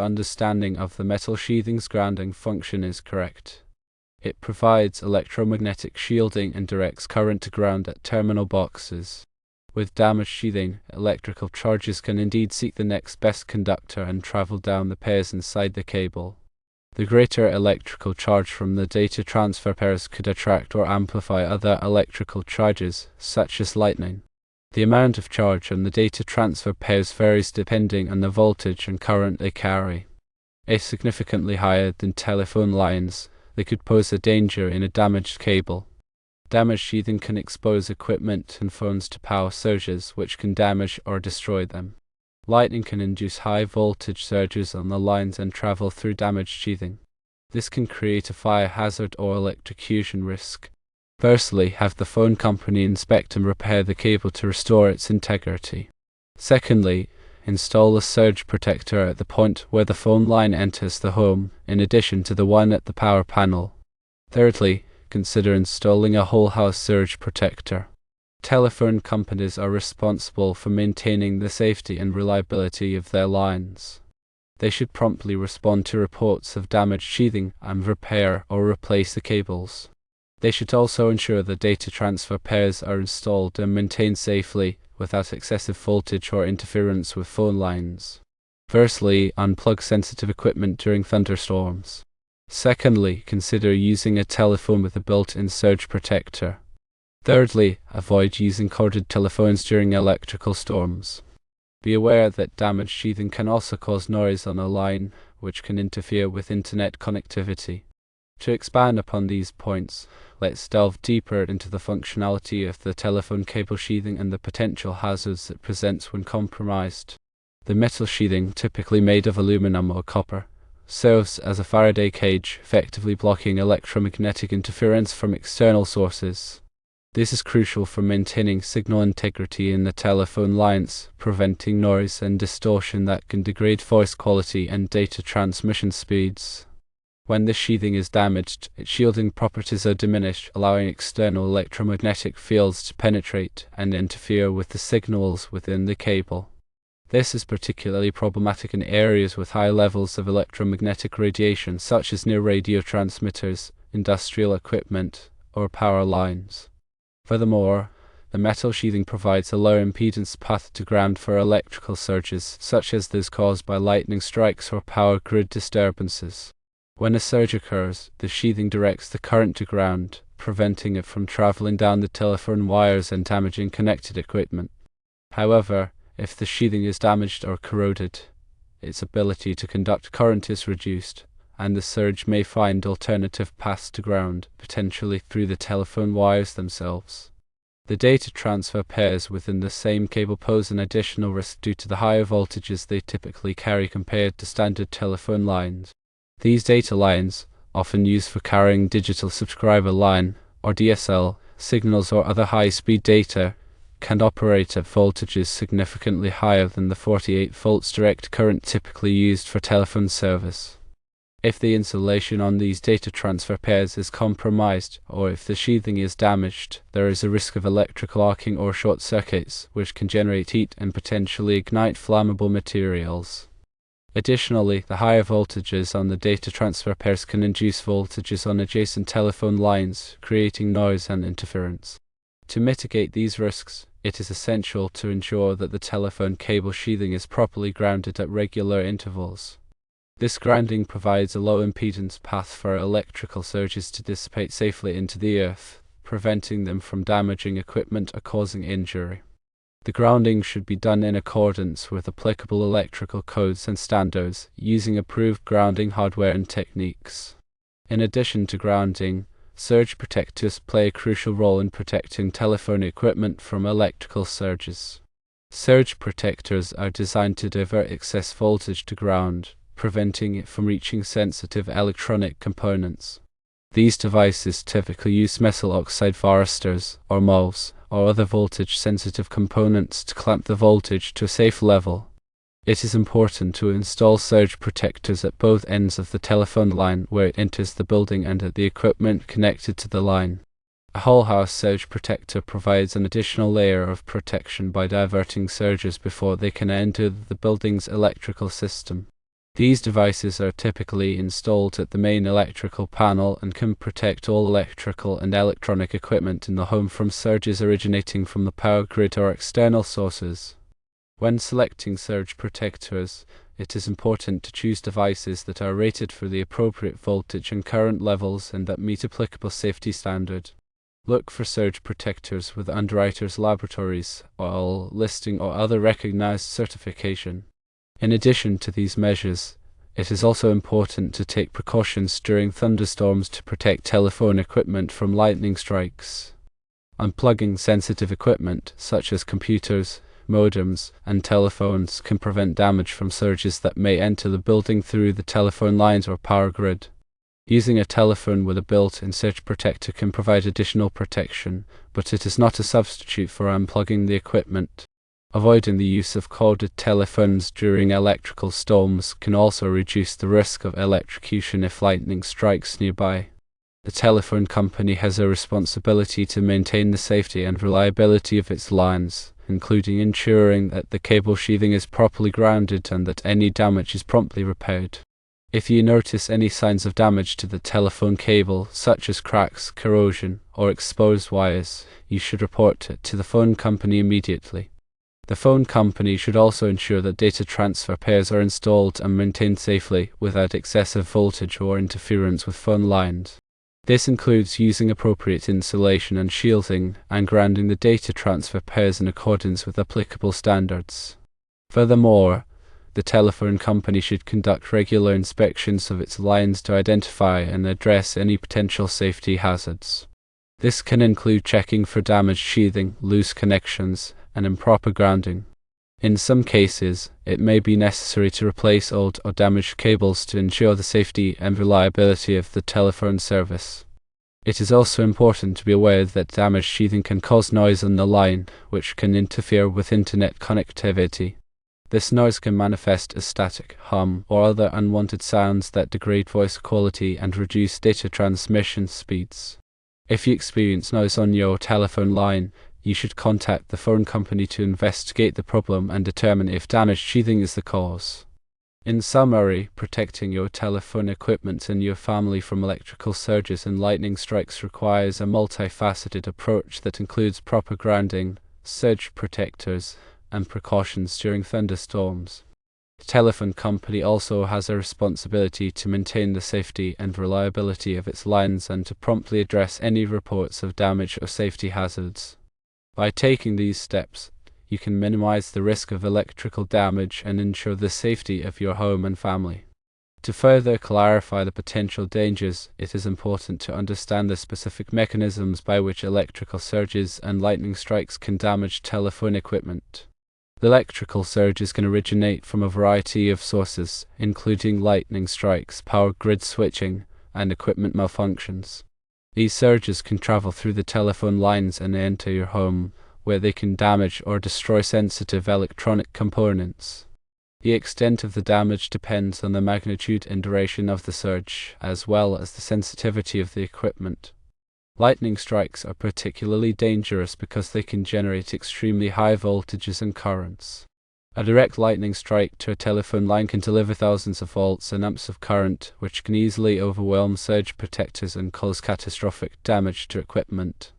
understanding of the metal sheathing's grounding function is correct. It provides electromagnetic shielding and directs current to ground at terminal boxes. With damaged sheathing, electrical charges can indeed seek the next best conductor and travel down the pairs inside the cable. The greater electrical charge from the data transfer pairs could attract or amplify other electrical charges, such as lightning. The amount of charge on the data transfer pairs varies depending on the voltage and current they carry. If significantly higher than telephone lines, they could pose a danger in a damaged cable. Damaged sheathing can expose equipment and phones to power surges, which can damage or destroy them. Lightning can induce high voltage surges on the lines and travel through damaged sheathing. This can create a fire hazard or electrocution risk. Firstly, have the phone company inspect and repair the cable to restore its integrity. Secondly, install a surge protector at the point where the phone line enters the home, in addition to the one at the power panel. Thirdly, consider installing a whole house surge protector. Telephone companies are responsible for maintaining the safety and reliability of their lines. They should promptly respond to reports of damaged sheathing and repair or replace the cables. They should also ensure the data transfer pairs are installed and maintained safely without excessive voltage or interference with phone lines. Firstly, unplug sensitive equipment during thunderstorms. Secondly, consider using a telephone with a built-in surge protector. Thirdly, avoid using corded telephones during electrical storms. Be aware that damaged sheathing can also cause noise on a line, which can interfere with internet connectivity. To expand upon these points, let's delve deeper into the functionality of the telephone cable sheathing and the potential hazards it presents when compromised. The metal sheathing, typically made of aluminum or copper, serves as a Faraday cage, effectively blocking electromagnetic interference from external sources. This is crucial for maintaining signal integrity in the telephone lines, preventing noise and distortion that can degrade voice quality and data transmission speeds. When this sheathing is damaged, its shielding properties are diminished, allowing external electromagnetic fields to penetrate and interfere with the signals within the cable. This is particularly problematic in areas with high levels of electromagnetic radiation, such as near radio transmitters, industrial equipment, or power lines. Furthermore, the metal sheathing provides a low impedance path to ground for electrical surges, such as those caused by lightning strikes or power grid disturbances. When a surge occurs, the sheathing directs the current to ground, preventing it from traveling down the telephone wires and damaging connected equipment. However, if the sheathing is damaged or corroded, its ability to conduct current is reduced, and the surge may find alternative paths to ground, potentially through the telephone wires themselves. The data transfer pairs within the same cable pose an additional risk due to the higher voltages they typically carry compared to standard telephone lines. These data lines, often used for carrying digital subscriber line, or DSL, signals or other high-speed data, can operate at voltages significantly higher than the 48 volts direct current typically used for telephone service. If the insulation on these data transfer pairs is compromised, or if the sheathing is damaged, there is a risk of electrical arcing or short circuits, which can generate heat and potentially ignite flammable materials. Additionally, the higher voltages on the data transfer pairs can induce voltages on adjacent telephone lines, creating noise and interference. To mitigate these risks, it is essential to ensure that the telephone cable sheathing is properly grounded at regular intervals. This grounding provides a low impedance path for electrical surges to dissipate safely into the earth, preventing them from damaging equipment or causing injury. The grounding should be done in accordance with applicable electrical codes and standards, using approved grounding hardware and techniques. In addition to grounding, surge protectors play a crucial role in protecting telephone equipment from electrical surges. Surge protectors are designed to divert excess voltage to ground, preventing it from reaching sensitive electronic components. These devices typically use metal oxide varistors, or MOVs, or other voltage-sensitive components to clamp the voltage to a safe level. It is important to install surge protectors at both ends of the telephone line where it enters the building and at the equipment connected to the line. A whole-house surge protector provides an additional layer of protection by diverting surges before they can enter the building's electrical system. These devices are typically installed at the main electrical panel and can protect all electrical and electronic equipment in the home from surges originating from the power grid or external sources. When selecting surge protectors, it is important to choose devices that are rated for the appropriate voltage and current levels and that meet applicable safety standard. Look for surge protectors with Underwriters Laboratories, OIL listing or other recognized certification. In addition to these measures, it is also important to take precautions during thunderstorms to protect telephone equipment from lightning strikes. Unplugging sensitive equipment, such as computers, modems, and telephones, can prevent damage from surges that may enter the building through the telephone lines or power grid. Using a telephone with a built-in surge protector can provide additional protection, but it is not a substitute for unplugging the equipment. Avoiding the use of corded telephones during electrical storms can also reduce the risk of electrocution if lightning strikes nearby. The telephone company has a responsibility to maintain the safety and reliability of its lines, including ensuring that the cable sheathing is properly grounded and that any damage is promptly repaired. If you notice any signs of damage to the telephone cable, such as cracks, corrosion, or exposed wires, you should report it to the phone company immediately. The phone company should also ensure that data transfer pairs are installed and maintained safely without excessive voltage or interference with phone lines. This includes using appropriate insulation and shielding and grounding the data transfer pairs in accordance with applicable standards. Furthermore, the telephone company should conduct regular inspections of its lines to identify and address any potential safety hazards. This can include checking for damaged sheathing, loose connections, and improper grounding. In some cases, it may be necessary to replace old or damaged cables to ensure the safety and reliability of the telephone service. It is also important to be aware that damaged sheathing can cause noise on the line, which can interfere with internet connectivity. This noise can manifest as static, hum, or other unwanted sounds that degrade voice quality and reduce data transmission speeds. If you experience noise on your telephone line, you should contact the phone company to investigate the problem and determine if damaged sheathing is the cause. In summary, protecting your telephone equipment and your family from electrical surges and lightning strikes requires a multifaceted approach that includes proper grounding, surge protectors, and precautions during thunderstorms. The telephone company also has a responsibility to maintain the safety and reliability of its lines and to promptly address any reports of damage or safety hazards. By taking these steps, you can minimize the risk of electrical damage and ensure the safety of your home and family. To further clarify the potential dangers, it is important to understand the specific mechanisms by which electrical surges and lightning strikes can damage telephone equipment. The electrical surges can originate from a variety of sources, including lightning strikes, power grid switching, and equipment malfunctions. These surges can travel through the telephone lines and enter your home, where they can damage or destroy sensitive electronic components. The extent of the damage depends on the magnitude and duration of the surge, as well as the sensitivity of the equipment. Lightning strikes are particularly dangerous because they can generate extremely high voltages and currents. A direct lightning strike to a telephone line can deliver thousands of volts and amps of current, which can easily overwhelm surge protectors and cause catastrophic damage to equipment.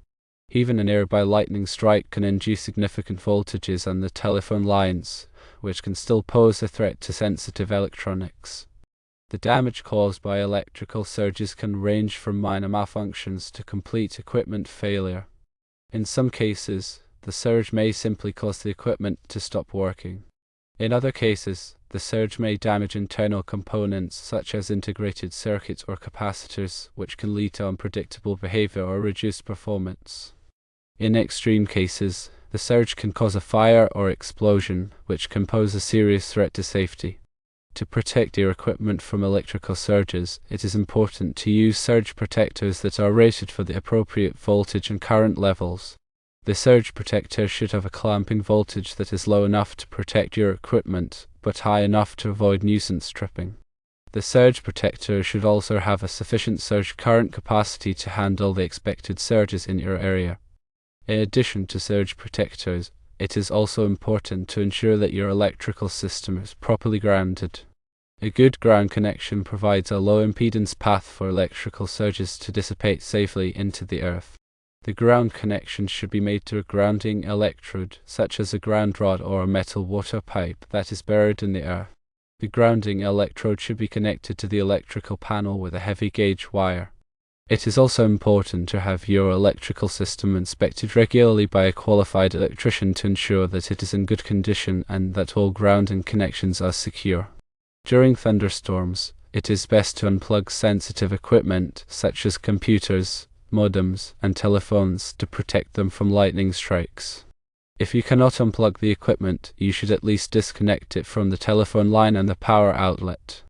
Even a nearby lightning strike can induce significant voltages on the telephone lines, which can still pose a threat to sensitive electronics. The damage caused by electrical surges can range from minor malfunctions to complete equipment failure. In some cases, the surge may simply cause the equipment to stop working. In other cases, the surge may damage internal components such as integrated circuits or capacitors, which can lead to unpredictable behavior or reduced performance. In extreme cases, the surge can cause a fire or explosion, which can pose a serious threat to safety. To protect your equipment from electrical surges, it is important to use surge protectors that are rated for the appropriate voltage and current levels. The surge protector should have a clamping voltage that is low enough to protect your equipment, but high enough to avoid nuisance tripping. The surge protector should also have a sufficient surge current capacity to handle the expected surges in your area. In addition to surge protectors, it is also important to ensure that your electrical system is properly grounded. A good ground connection provides a low impedance path for electrical surges to dissipate safely into the earth. The ground connection should be made to a grounding electrode, such as a ground rod or a metal water pipe that is buried in the earth. The grounding electrode should be connected to the electrical panel with a heavy gauge wire. It is also important to have your electrical system inspected regularly by a qualified electrician to ensure that it is in good condition and that all grounding connections are secure. During thunderstorms, it is best to unplug sensitive equipment such as computers, modems, and telephones to protect them from lightning strikes. If you cannot unplug the equipment, you should at least disconnect it from the telephone line and the power outlet.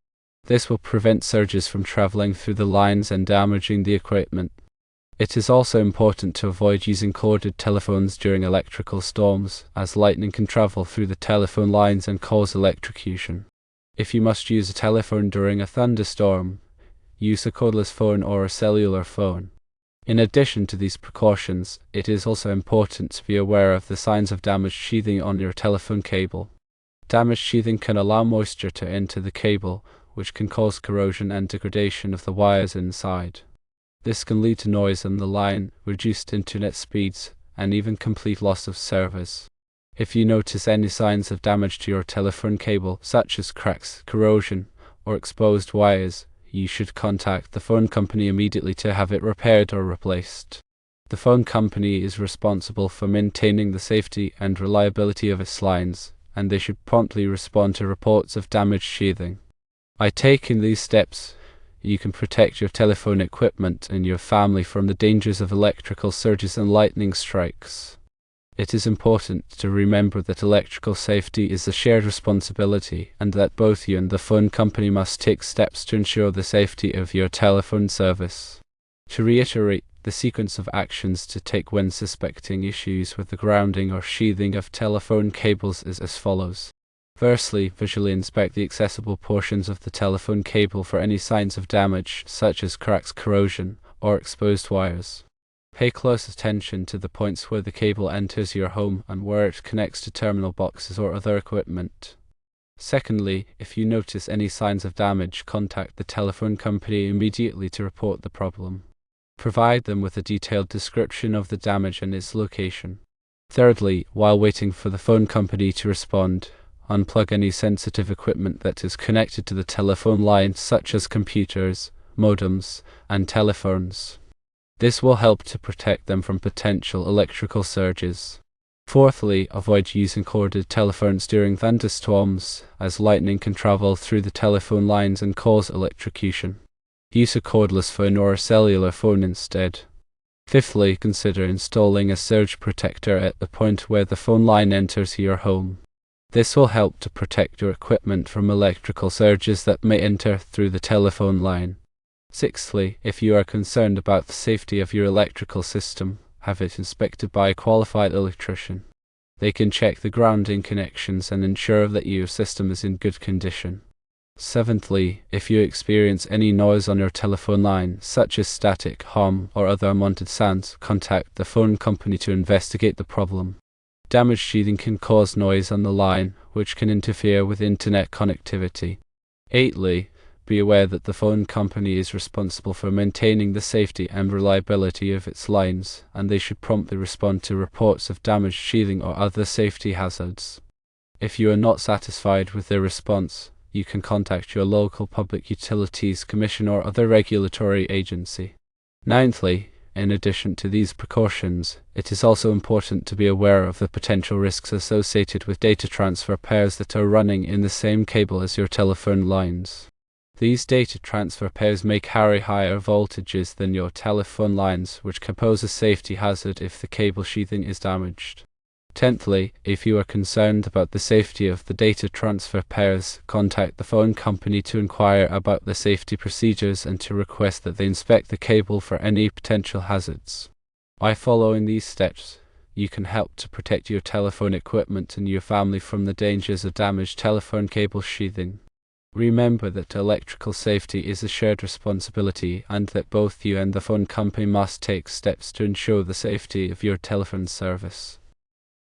This will prevent surges from traveling through the lines and damaging the equipment. It is also important to avoid using corded telephones during electrical storms, as lightning can travel through the telephone lines and cause electrocution. If you must use a telephone during a thunderstorm, use a cordless phone or a cellular phone. In addition to these precautions, it is also important to be aware of the signs of damaged sheathing on your telephone cable. Damaged sheathing can allow moisture to enter the cable, which can cause corrosion and degradation of the wires inside. This can lead to noise on the line, reduced internet speeds, and even complete loss of service. If you notice any signs of damage to your telephone cable, such as cracks, corrosion, or exposed wires, you should contact the phone company immediately to have it repaired or replaced. The phone company is responsible for maintaining the safety and reliability of its lines, and they should promptly respond to reports of damaged sheathing. By taking these steps, you can protect your telephone equipment and your family from the dangers of electrical surges and lightning strikes. It is important to remember that electrical safety is a shared responsibility and that both you and the phone company must take steps to ensure the safety of your telephone service. To reiterate, the sequence of actions to take when suspecting issues with the grounding or sheathing of telephone cables is as follows. Firstly, visually inspect the accessible portions of the telephone cable for any signs of damage, such as cracks, corrosion, or exposed wires. Pay close attention to the points where the cable enters your home and where it connects to terminal boxes or other equipment. Secondly, if you notice any signs of damage, contact the telephone company immediately to report the problem. Provide them with a detailed description of the damage and its location. Thirdly, while waiting for the phone company to respond, unplug any sensitive equipment that is connected to the telephone line, such as computers, modems, and telephones. This will help to protect them from potential electrical surges. Fourthly, avoid using corded telephones during thunderstorms, as lightning can travel through the telephone lines and cause electrocution. Use a cordless phone or a cellular phone instead. Fifthly, consider installing a surge protector at the point where the phone line enters your home. This will help to protect your equipment from electrical surges that may enter through the telephone line. Sixthly, if you are concerned about the safety of your electrical system, have it inspected by a qualified electrician. They can check the grounding connections and ensure that your system is in good condition. Seventhly, if you experience any noise on your telephone line, such as static, hum, or other unwanted sounds, contact the phone company to investigate the problem. Damaged sheathing can cause noise on the line, which can interfere with internet connectivity. Eighthly, be aware that the phone company is responsible for maintaining the safety and reliability of its lines, and they should promptly respond to reports of damaged sheathing or other safety hazards. If you are not satisfied with their response, you can contact your local Public Utilities Commission or other regulatory agency. Ninthly, in addition to these precautions, it is also important to be aware of the potential risks associated with data transfer pairs that are running in the same cable as your telephone lines. These data transfer pairs may carry higher voltages than your telephone lines, which can pose a safety hazard if the cable sheathing is damaged. Tenthly, if you are concerned about the safety of the data transfer pairs, contact the phone company to inquire about the safety procedures and to request that they inspect the cable for any potential hazards. By following these steps, you can help to protect your telephone equipment and your family from the dangers of damaged telephone cable sheathing. Remember that electrical safety is a shared responsibility and that both you and the phone company must take steps to ensure the safety of your telephone service.